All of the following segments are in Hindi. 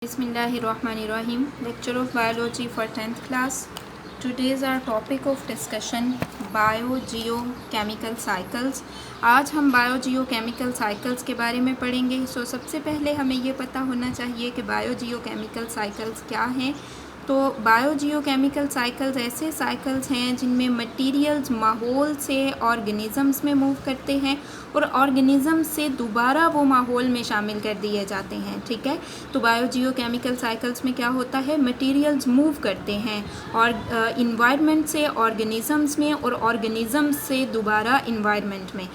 Bismillahirrahmanirrahim. Lecture of Biology for 10th class. Today is our topic of discussion Biogeochemical Cycles. आज हम बायोजियोकेमिकल साइकिल्स के बारे में पढ़ेंगे. सबसे पहले हमें ये पता होना चाहिए कि बायोजियोकेमिकल साइकिल्स क्या हैं. तो बायोजियोकेमिकल साइकिल्स ऐसे साइकिल्स हैं जिनमें मटेरियल्स माहौल से ऑर्गेनिज़म्स में मूव करते हैं और ऑर्गेनिज़म से दोबारा वो माहौल में शामिल कर दिए जाते हैं. ठीक है, तो बायोजियोकेमिकल साइकिल्स में क्या होता है, मटेरियल्स मूव करते हैं और इन्वायरमेंट से ऑर्गेनिज़म्स में और ऑर्गेनिज़म से दोबारा इन्वायरमेंट में.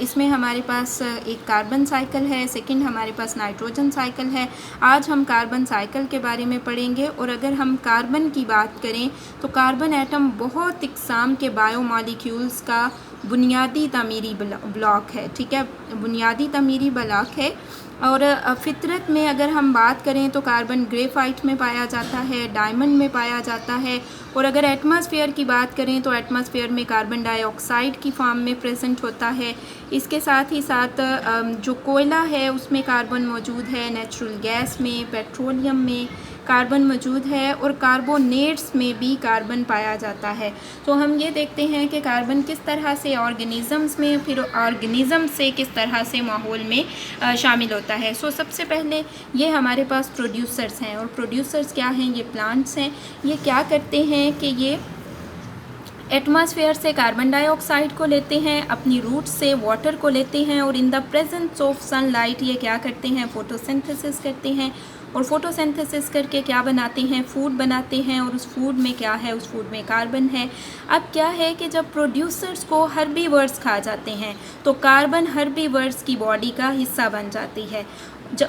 इसमें हमारे पास एक कार्बन साइकिल है, सेकंड हमारे पास नाइट्रोजन साइकिल है. आज हम कार्बन साइकिल के बारे में पढ़ेंगे. और अगर हम कार्बन की बात करें तो कार्बन एटम बहुत इकसाम के बायोमॉलिक्यूल्स का बुनियादी तमीरी ब्लॉक है. ठीक है, बुनियादी तमीरी ब्लॉक है. और फितरत में अगर हम बात करें तो कार्बन ग्रेफाइट में पाया जाता है, डायमंड में पाया जाता है. और अगर एटमॉस्फेयर की बात करें तो एटमॉस्फेयर में कार्बन डाइऑक्साइड की फॉर्म में प्रेजेंट होता है. इसके साथ ही साथ जो कोयला है उसमें कार्बन मौजूद है, नेचुरल गैस में, पेट्रोलियम में कार्बन मौजूद है और कार्बोनेट्स में भी कार्बन पाया जाता है. तो हम ये देखते हैं कि कार्बन किस तरह से ऑर्गेनिज़म्स में, फिर ऑर्गेनिज़म से किस तरह से माहौल में शामिल होता है. सबसे पहले ये हमारे पास प्रोड्यूसर्स हैं. और प्रोड्यूसर्स क्या हैं, ये प्लांट्स हैं. ये क्या करते हैं कि ये एटमॉस्फेयर से कार्बन डाइऑक्साइड को लेते हैं, अपनी रूट से वाटर को लेते हैं और in the presence of sunlight ये क्या करते हैं, फोटोसिंथेसिस करते हैं. और फोटोसिंथेसिस करके क्या बनाते हैं, फूड बनाते हैं. और उस फूड में क्या है, उस फूड में कार्बन है. अब क्या है कि जब प्रोड्यूसर्स को हर्बीवर्स खा जाते हैं तो कार्बन हर्बीवर्स की बॉडी का हिस्सा बन जाती है.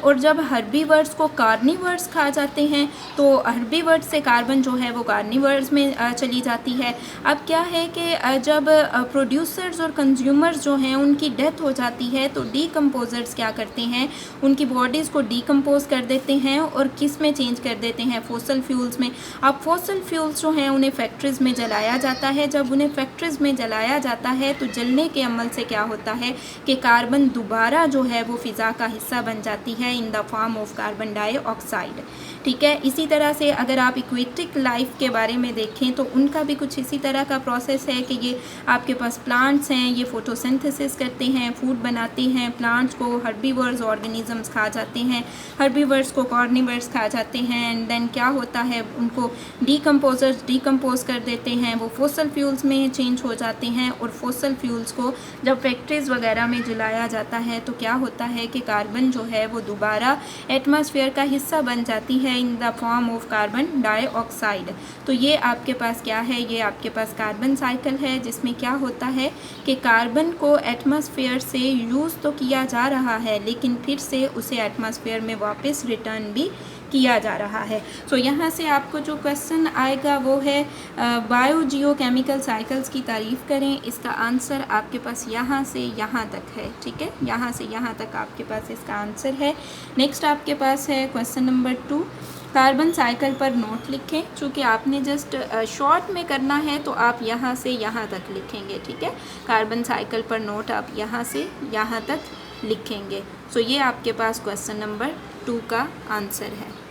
और जब हर्बीवर्स को कार्निवर्स खा जाते हैं तो हर्बीवर्स से कार्बन जो है वो कार्निवर्स में चली जाती है. अब क्या है कि जब प्रोड्यूसर्स और कंज्यूमर्स जो हैं उनकी डेथ हो जाती है तो डीकम्पोजर्स क्या करते हैं, उनकी बॉडीज़ को डीकम्पोज कर देते हैं और किस में चेंज कर देते हैं, फॉसिल फ्यूल्स में. अब फॉसिल फ्यूल्स जो हैं उन्हें फैक्ट्रीज़ में जलाया जाता है. जब उन्हें फैक्ट्रीज़ में जलाया जाता है तो जलने के अमल से क्या होता है कि कार्बन दोबारा जो है वो फ़िज़ा का हिस्सा बन जाती है in the form of carbon dioxide. ठीक है, इसी तरह से अगर आप इक्वेटिक लाइफ के बारे में देखें तो उनका भी कुछ इसी तरह का प्रोसेस है कि ये आपके पास प्लांट्स हैं, ये फोटोसिंथेसिस करते हैं, फूड बनाते हैं. प्लांट्स को हर्बीवर्स ऑर्गेनिजम्स खा जाते हैं, हर्बीवर्स को कार्निवर्स खा जाते हैं. एंड देन क्या होता है, उनको डीकम्पोजर्स डीकम्पोज कर देते हैं, वो फॉसिल फ्यूल्स में चेंज हो जाते हैं. और फॉसिल फ्यूल्स को जब फैक्ट्रीज़ वगैरह में जलाया जाता है तो क्या होता है कि कार्बन जो है वो दोबारा एटमॉस्फेयर का हिस्सा बन जाती है in the form of carbon dioxide. तो ये आपके पास क्या है, ये आपके पास कार्बन साइकिल है जिसमें क्या होता है कि कार्बन को एटमॉस्फेयर से यूज़ तो किया जा रहा है लेकिन फिर से उसे एटमॉस्फेयर में वापस रिटर्न भी किया जा रहा है. यहाँ से आपको जो क्वेश्चन आएगा वो है बायोजियोकेमिकल साइकिल्स की तारीफ़ करें. इसका आंसर आपके पास यहाँ से यहाँ तक है. ठीक है, यहाँ से यहाँ तक आपके पास इसका आंसर है. नेक्स्ट आपके पास है क्वेश्चन नंबर 2. कार्बन साइकिल पर नोट लिखें. चूँकि आपने जस्ट शॉर्ट में करना है तो आप यहाँ से यहाँ तक लिखेंगे. ठीक है, कार्बन साइकिल पर नोट आप यहाँ से यहाँ तक लिखेंगे. ये आपके पास क्वेश्चन नंबर 2 का आंसर है.